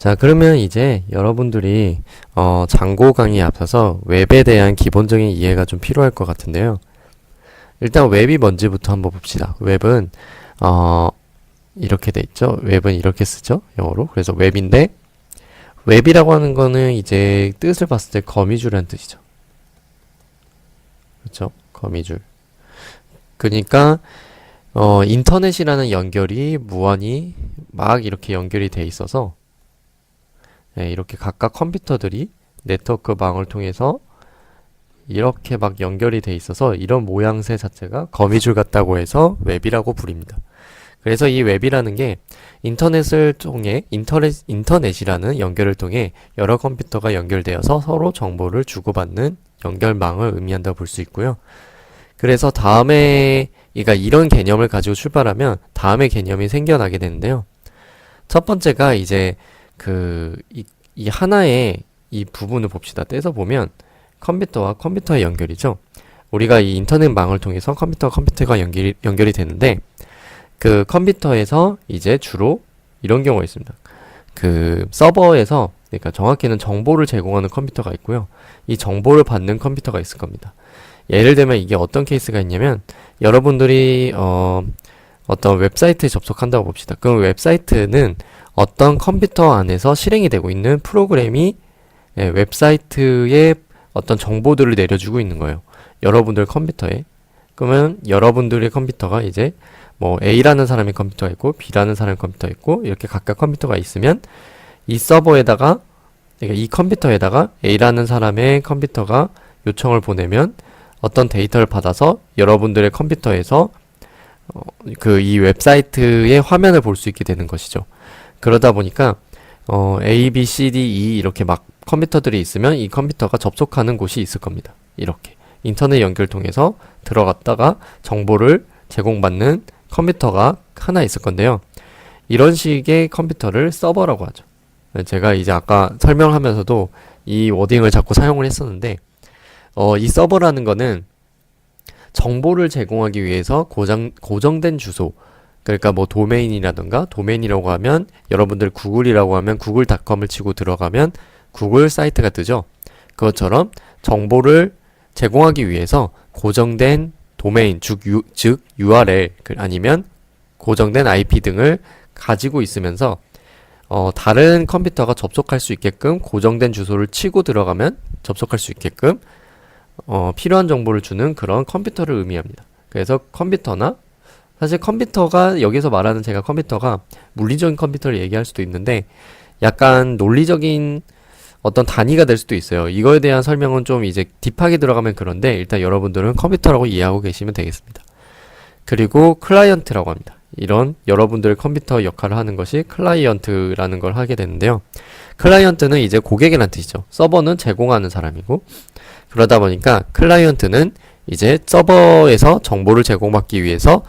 자, 그러면 이제 여러분들이 장고 강의에 앞서서 웹에 대한 기본적인 이해가 좀 필요할 것 같은데요. 일단 웹이 뭔지부터 한번 봅시다. 웹은 이렇게 돼 있죠. 웹은 이렇게 쓰죠. 영어로. 그래서 웹인데 웹이라고 하는 거는 이제 뜻을 봤을 때 거미줄이라는 뜻이죠. 그렇죠? 거미줄. 그러니까 인터넷이라는 연결이 무한히 막 이렇게 연결이 돼 있어서 이렇게 각각 컴퓨터들이 네트워크 망을 통해서 이렇게 막 연결이 돼 있어서 이런 모양새 자체가 거미줄 같다고 해서 웹이라고 부릅니다. 그래서 이 웹이라는 게 인터넷을 통해 인터넷이라는 연결을 통해 여러 컴퓨터가 연결되어서 서로 정보를 주고받는 연결망을 의미한다고 볼 수 있고요. 그래서 그러니까 이런 개념을 가지고 출발하면 다음의 개념이 생겨나게 되는데요. 첫 번째가 이제 이 하나의 이 부분을 봅시다. 떼서 보면 컴퓨터와 컴퓨터의 연결이죠. 우리가 이 인터넷망을 통해서 컴퓨터와 컴퓨터가 연결이 되는데 그 컴퓨터에서 이제 주로 이런 경우가 있습니다. 그 서버에서, 그러니까 정확히는 정보를 제공하는 컴퓨터가 있고요. 이 정보를 받는 컴퓨터가 있을 겁니다. 예를 들면 이게 어떤 케이스가 있냐면 여러분들이 어떤 웹사이트에 접속한다고 봅시다. 그럼 웹사이트는 어떤 컴퓨터 안에서 실행이 되고 있는 프로그램이 웹사이트에 어떤 정보들을 내려주고 있는 거예요. 여러분들 컴퓨터에. 그러면 여러분들의 컴퓨터가 이제 뭐 A라는 사람의 컴퓨터가 있고 B라는 사람의 컴퓨터가 있고 이렇게 각각 컴퓨터가 있으면 이 서버에다가, 그러니까 이 컴퓨터에다가 A라는 사람의 컴퓨터가 요청을 보내면 어떤 데이터를 받아서 여러분들의 컴퓨터에서 이 웹사이트의 화면을 볼 수 있게 되는 것이죠. 그러다 보니까 A, B, C, D, E 이렇게 막 컴퓨터들이 있으면 이 컴퓨터가 접속하는 곳이 있을 겁니다. 이렇게 인터넷 연결 통해서 들어갔다가 정보를 제공받는 컴퓨터가 하나 있을 건데요. 이런 식의 컴퓨터를 서버라고 하죠. 제가 이제 아까 설명하면서도 이 워딩을 자꾸 사용을 했었는데 이 서버라는 거는 정보를 제공하기 위해서 고정된 주소, 그러니까 뭐 도메인이라던가, 도메인이라고 하면 여러분들 구글이라고 하면 구글닷컴을 치고 들어가면 구글 사이트가 뜨죠. 그것처럼 정보를 제공하기 위해서 고정된 도메인, 즉 URL 아니면 고정된 IP 등을 가지고 있으면서 다른 컴퓨터가 접속할 수 있게끔 고정된 주소를 치고 들어가면 접속할 수 있게끔 필요한 정보를 주는 그런 컴퓨터를 의미합니다. 그래서 컴퓨터나, 사실 컴퓨터가, 여기서 말하는 제가 컴퓨터가 물리적인 컴퓨터를 얘기할 수도 있는데 약간 논리적인 어떤 단위가 될 수도 있어요. 이거에 대한 설명은 좀 이제 딥하게 들어가면 그런데 일단 여러분들은 컴퓨터라고 이해하고 계시면 되겠습니다. 그리고 클라이언트라고 합니다. 이런 여러분들의 컴퓨터 역할을 하는 것이 클라이언트라는 걸 하게 되는데요. 클라이언트는 이제 고객이라는 뜻이죠. 서버는 제공하는 사람이고, 그러다 보니까 클라이언트는 이제 서버에서 정보를 제공받기 위해서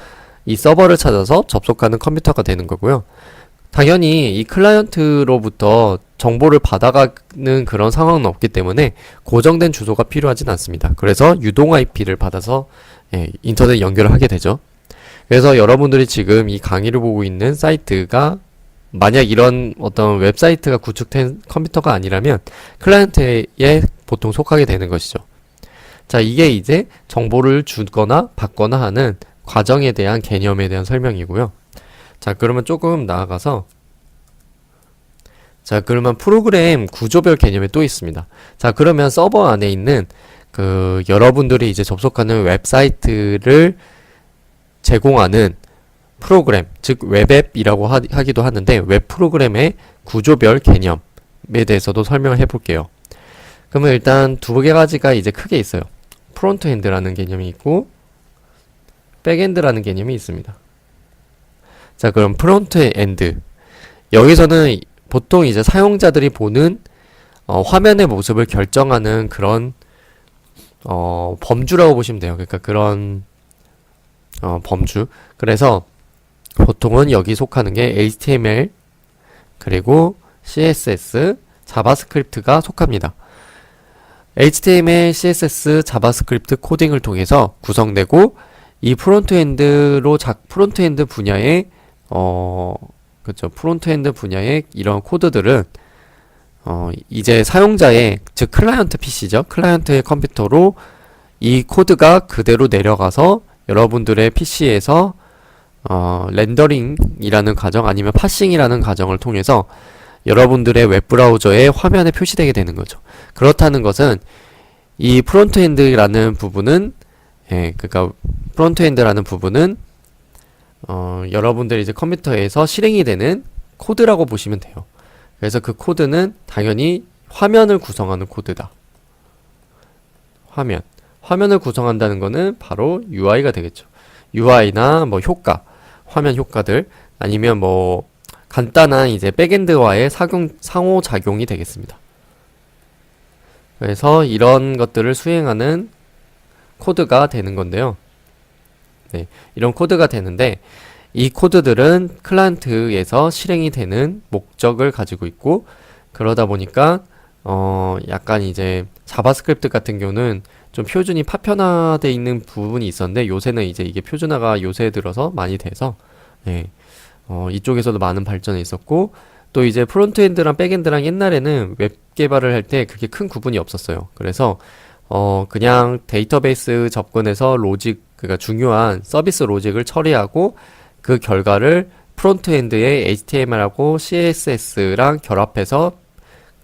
이 서버를 찾아서 접속하는 컴퓨터가 되는 거고요. 당연히 이 클라이언트로부터 정보를 받아가는 그런 상황은 없기 때문에 고정된 주소가 필요하진 않습니다. 그래서 유동 IP를 받아서 인터넷 연결을 하게 되죠. 그래서 여러분들이 지금 이 강의를 보고 있는 사이트가 만약 이런 어떤 웹사이트가 구축된 컴퓨터가 아니라면 클라이언트에 보통 속하게 되는 것이죠. 자, 이게 이제 정보를 주거나 받거나 하는 과정에 대한 개념에 대한 설명이고요. 자, 그러면 조금 나아가서, 자, 그러면 프로그램 구조별 개념이 또 있습니다. 자, 그러면 서버 안에 있는 여러분들이 이제 접속하는 웹사이트를 제공하는 프로그램, 즉 웹앱이라고 하기도 하는데 웹 프로그램의 구조별 개념에 대해서도 설명을 해볼게요. 그러면 일단 두 가지가 이제 크게 있어요. 프론트엔드라는 개념이 있고 백엔드라는 개념이 있습니다. 자, 그럼 프론트엔드, 여기서는 보통 이제 사용자들이 보는 화면의 모습을 결정하는 그런 범주라고 보시면 돼요. 그러니까 그런 범주. 그래서 보통은 여기 속하는 게 HTML 그리고 CSS, 자바스크립트가 속합니다. HTML, CSS, 자바스크립트 코딩을 통해서 구성되고 이 프론트엔드 분야의 그렇죠. 프론트엔드 분야의 이런 코드들은 이제 사용자의, 즉 클라이언트 PC죠. 클라이언트의 컴퓨터로 이 코드가 그대로 내려가서 여러분들의 PC에서 렌더링이라는 과정 아니면 파싱이라는 과정을 통해서 여러분들의 웹브라우저의 화면에 표시되게 되는 거죠. 그렇다는 것은 이 프론트엔드라는 부분은 그러니까 프론트엔드라는 부분은 여러분들이 이제 컴퓨터에서 실행이 되는 코드라고 보시면 돼요. 그래서 그 코드는 당연히 화면을 구성하는 코드다. 화면을 구성한다는 거는 바로 UI가 되겠죠. UI나 뭐 효과, 화면 효과들 아니면 뭐 간단한 이제 백엔드와의 상호작용이 되겠습니다. 그래서 이런 것들을 수행하는 코드가 되는 건데요. 네, 이런 코드가 되는데 이 코드들은 클라이언트에서 실행이 되는 목적을 가지고 있고 그러다 보니까 약간 이제 자바스크립트 같은 경우는 좀 표준이 파편화되어 있는 부분이 있었는데 요새는 이제 이게 표준화가 요새 들어서 많이 돼서 이쪽에서도 많은 발전이 있었고 또 이제 프론트엔드랑 백엔드랑 옛날에는 웹 개발을 할 때 그렇게 큰 구분이 없었어요. 그래서 그냥 데이터베이스 접근해서 로직, 그러니까 중요한 서비스 로직을 처리하고 그 결과를 프론트엔드에 HTML하고 CSS랑 결합해서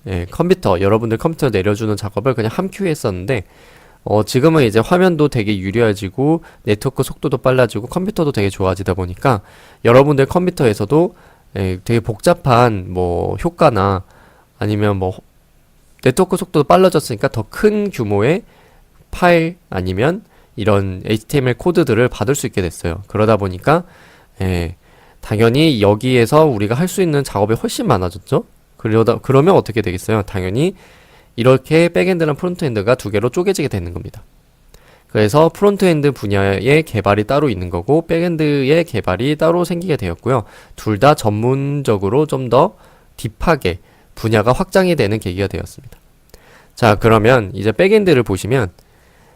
여러분들 컴퓨터 내려주는 작업을 그냥 한 큐에 했었는데 지금은 이제 화면도 되게 유리해지고 네트워크 속도도 빨라지고 컴퓨터도 되게 좋아지다 보니까 여러분들 컴퓨터에서도 되게 복잡한 뭐 효과나 아니면 뭐 네트워크 속도도 빨라졌으니까 더 큰 규모의 파일 아니면 이런 HTML 코드들을 받을 수 있게 됐어요. 그러다 보니까 당연히 여기에서 우리가 할 수 있는 작업이 훨씬 많아졌죠. 그러면 어떻게 되겠어요? 당연히 이렇게 백엔드랑 프론트엔드가 두 개로 쪼개지게 되는 겁니다. 그래서 프론트엔드 분야의 개발이 따로 있는 거고 백엔드의 개발이 따로 생기게 되었고요. 둘 다 전문적으로 좀 더 딥하게 분야가 확장이 되는 계기가 되었습니다. 자, 그러면 이제 백엔드를 보시면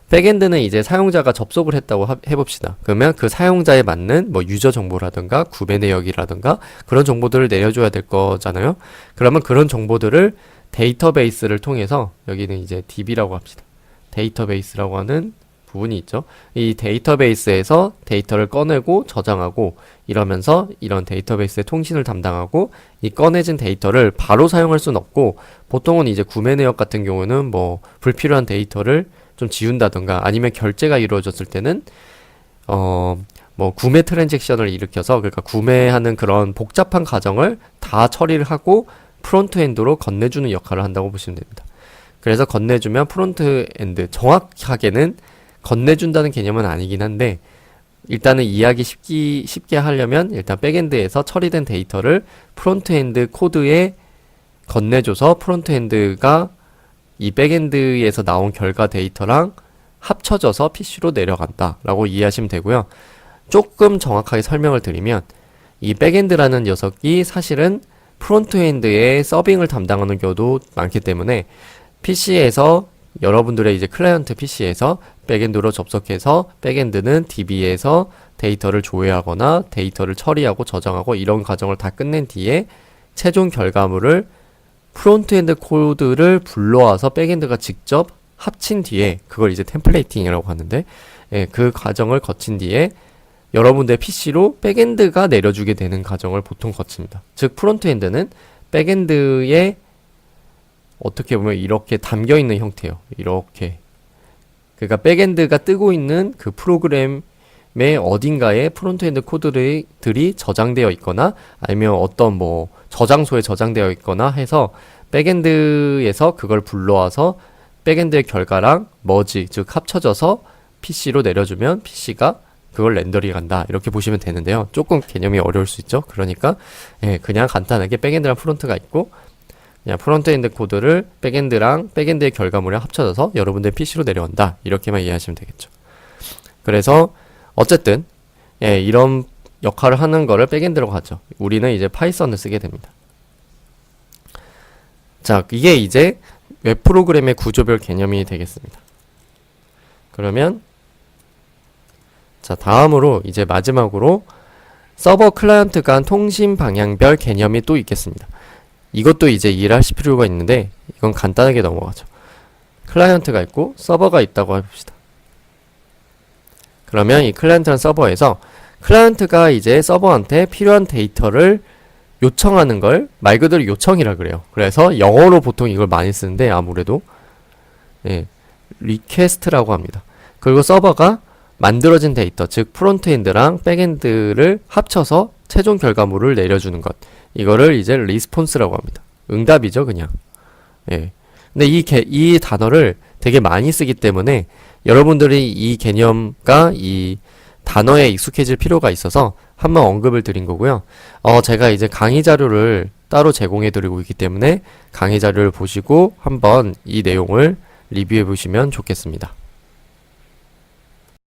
백엔드는 이제 사용자가 접속을 했다고 해봅시다. 그러면 그 사용자에 맞는 뭐 유저 정보라든가 구매 내역이라든가 그런 정보들을 내려줘야 될 거잖아요. 그러면 그런 정보들을 데이터베이스를 통해서 여기는 이제 DB라고 합시다. 데이터베이스라고 하는 부분이 있죠. 이 데이터베이스에서 데이터를 꺼내고 저장하고 이러면서 이런 데이터베이스의 통신을 담당하고 이 꺼내진 데이터를 바로 사용할 수는 없고 보통은 이제 구매 내역 같은 경우는 뭐 불필요한 데이터를 좀 지운다던가 아니면 결제가 이루어졌을 때는 뭐 구매 트랜잭션을 일으켜서 그러니까 구매하는 그런 복잡한 과정을 다 처리를 하고 프론트엔드로 건네주는 역할을 한다고 보시면 됩니다. 그래서 건네주면 프론트엔드 정확하게는 건네준다는 개념은 아니긴 한데 일단은 이해하기 쉽게 하려면 일단 백엔드에서 처리된 데이터를 프론트엔드 코드에 건네줘서 프론트엔드가 이 백엔드에서 나온 결과 데이터랑 합쳐져서 PC로 내려간다 라고 이해하시면 되고요. 조금 정확하게 설명을 드리면 이 백엔드라는 녀석이 사실은 프론트엔드의 서빙을 담당하는 경우도 많기 때문에 PC에서 여러분들의 이제 클라이언트 PC에서 백엔드로 접속해서 백엔드는 DB에서 데이터를 조회하거나 데이터를 처리하고 저장하고 이런 과정을 다 끝낸 뒤에 최종 결과물을 프론트엔드 코드를 불러와서 백엔드가 직접 합친 뒤에 그걸 이제 템플레이팅이라고 하는데 그 과정을 거친 뒤에 여러분들의 PC로 백엔드가 내려주게 되는 과정을 보통 거칩니다. 즉 프론트엔드는 백엔드에 어떻게 보면 이렇게 담겨있는 형태예요. 이렇게 그러니까 백엔드가 뜨고 있는 그 프로그램의 어딘가에 프론트엔드 코드들이 저장되어 있거나 아니면 어떤 뭐 저장소에 저장되어 있거나 해서 백엔드에서 그걸 불러와서 백엔드의 결과랑 머지 즉 합쳐져서 PC로 내려주면 PC가 그걸 렌더링 한다 이렇게 보시면 되는데요. 조금 개념이 어려울 수 있죠. 그러니까 그냥 간단하게 백엔드랑 프론트가 있고 그냥 프론트엔드 코드를 백엔드랑 백엔드의 결과물에 합쳐져서 여러분들 PC로 내려온다 이렇게만 이해하시면 되겠죠. 그래서 어쨌든 이런 역할을 하는 거를 백엔드라고 하죠. 우리는 이제 파이썬을 쓰게 됩니다. 자, 이게 이제 웹 프로그램의 구조별 개념이 되겠습니다. 그러면 자, 다음으로 이제 마지막으로 서버 클라이언트 간 통신 방향별 개념이 또 있겠습니다. 이것도 이제 이해를 하실 필요가 있는데 이건 간단하게 넘어가죠. 클라이언트가 있고 서버가 있다고 해봅시다. 그러면 이 클라이언트랑 서버에서 클라이언트가 이제 서버한테 필요한 데이터를 요청하는 걸 말 그대로 요청이라 그래요. 그래서 영어로 보통 이걸 많이 쓰는데 아무래도 예, 리퀘스트라고 합니다. 그리고 서버가 만들어진 데이터, 즉 프론트엔드랑 백엔드를 합쳐서 최종 결과물을 내려주는 것. 이거를 이제 리스폰스라고 합니다. 응답이죠, 그냥. 예. 근데 이 단어를 되게 많이 쓰기 때문에 여러분들이 이 개념과 이 단어에 익숙해질 필요가 있어서 한번 언급을 드린 거고요. 제가 이제 강의 자료를 따로 제공해 드리고 있기 때문에 강의 자료를 보시고 한번 이 내용을 리뷰해 보시면 좋겠습니다.